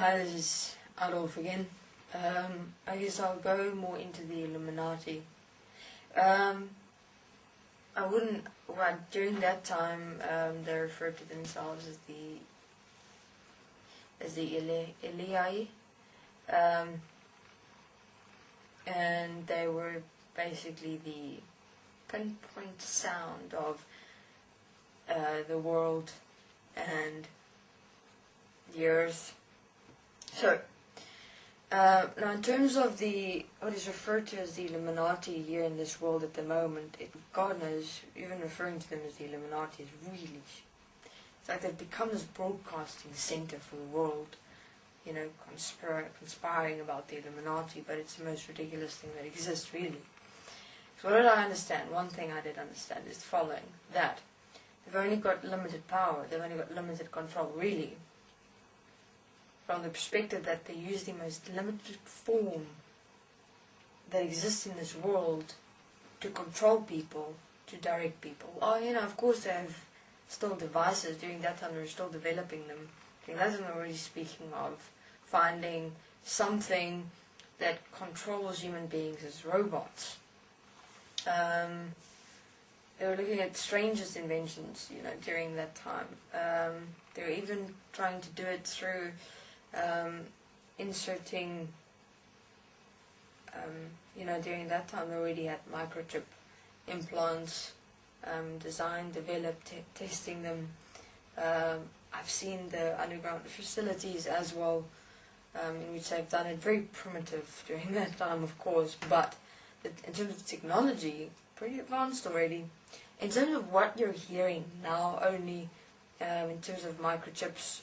Hi, this is Adolf again. I guess I'll go more into the Illuminati. I wouldn't, well, during that time, they referred to themselves as the Illuminati, and they were basically the pinpoint sound of the world and the earth. So, now in terms of what is referred to as the Illuminati here in this world at the moment, God knows, even referring to them as the Illuminati is really, it's like they've become this broadcasting center for the world, you know, conspiring about the Illuminati, but it's the most ridiculous thing that exists, really. So what did I understand? One thing I did understand is the following, that they've only got limited power, they've only got limited control, really. From the perspective that they use the most limited form that exists in this world to control people, to direct people. Oh, you know, of course they have still devices. During that time they were still developing them. During that time they were already speaking of finding something that controls human beings as robots. They were looking at strangest inventions, you know, during that time. They were even trying to do it through inserting, you know, during that time they already had microchip implants, designed, developed, testing them. I've seen the underground facilities as well, in which they've done it very primitive during that time, of course, but in terms of technology, pretty advanced already. In terms of what you're hearing now, only in terms of microchips,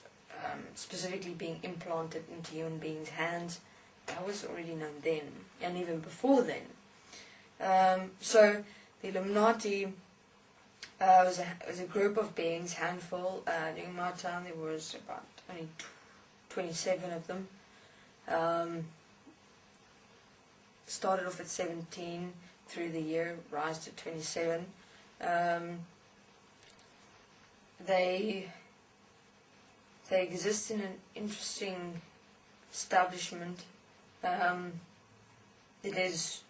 specifically being implanted into human beings' hands, that was already known then, and even before then. So the Illuminati was a group of beings, handful. During my time there was about only 27 of them. Started off at 17 through the year, rise to 27. They exist in an interesting establishment. It is,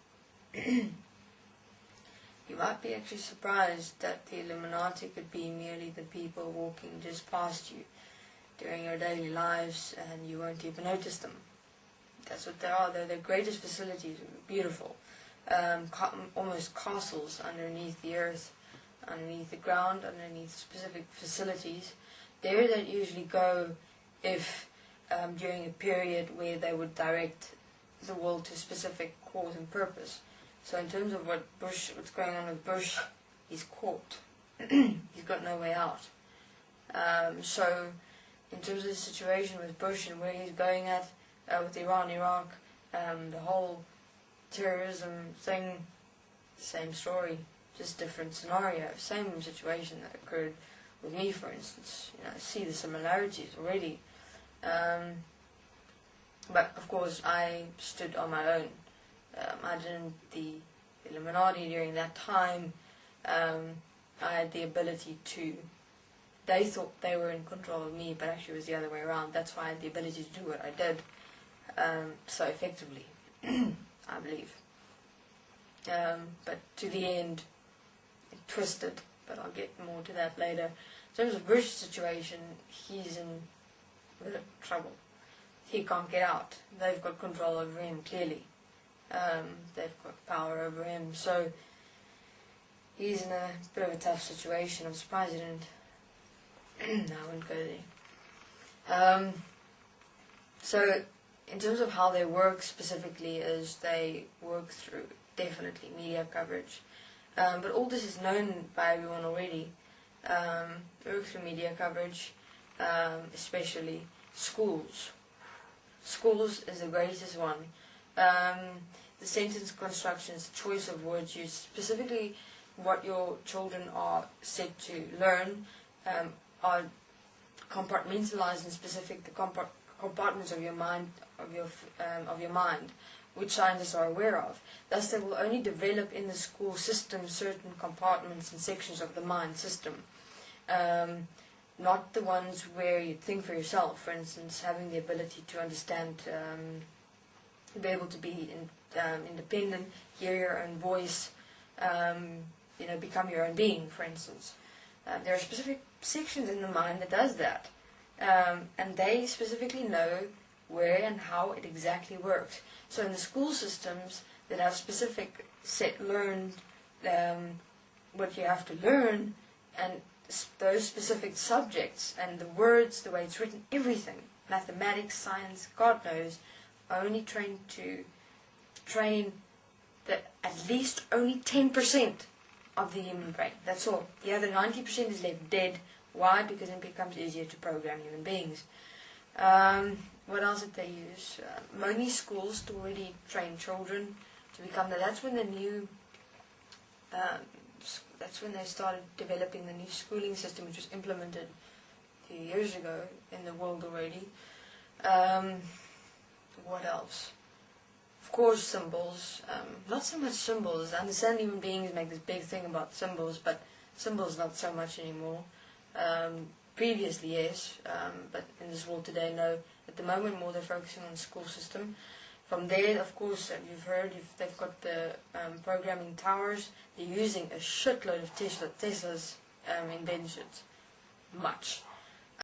you might be actually surprised that the Illuminati could be merely the people walking just past you during your daily lives and you won't even notice them. That's what they are. They're the greatest facilities, beautiful. Almost castles underneath the earth, underneath the ground, underneath specific facilities. There that usually go if during a period where they would direct the world to a specific cause and purpose. So in terms of what's going on with Bush, he's caught. He's got no way out. So in terms of the situation with Bush and where he's going at with Iran, Iraq, the whole terrorism thing, same story, just different scenario, same situation that occurred with me, for instance. You know, I see the similarities already. But of course I stood on my own. I didn't, the Illuminati during that time, I had the ability to, they thought they were in control of me, but actually it was the other way around. That's why I had the ability to do what I did so effectively, I believe. But to the end, it twisted, but I'll get more to that later. In terms of Bush's situation, he's in a bit of trouble. He can't get out. They've got control over him, clearly. They've got power over him, so he's in a bit of a tough situation. I'm surprised he didn't. No, I wouldn't go there. So, in terms of how they work specifically, is they work through, definitely, media coverage. But all this is known by everyone already. They work through media coverage, especially schools. Schools is the greatest one. The sentence constructions, the choice of words used, specifically what your children are said to learn, are compartmentalized in specific the compartments of your mind, which scientists are aware of. Thus, they will only develop in the school system certain compartments and sections of the mind system. not the ones where you think for yourself. For instance, having the ability to understand, be able to be independent, hear your own voice, become your own being, for instance. There are specific sections in the mind that does that. And they specifically know where and how it exactly works. So in the school systems that have specific learned what you have to learn, and those specific subjects and the words, the way it's written, everything, mathematics, science, God knows, are only train that at least only 10% of the human brain. That's all. The other 90% is left dead. Why? Because it becomes easier to program human beings. What else did they use? Money schools to already train children to become that. That's when the new that's when they started developing the new schooling system, which was implemented a few years ago in the world already. What else? Of course, symbols. Not so much symbols. I understand human beings make this big thing about symbols, but symbols not so much anymore. Previously, yes, but in this world today, no. At the moment, more they're focusing on the school system. From there, of course, you've heard, they've got the programming towers. They're using a shitload of Tesla's inventions. Much.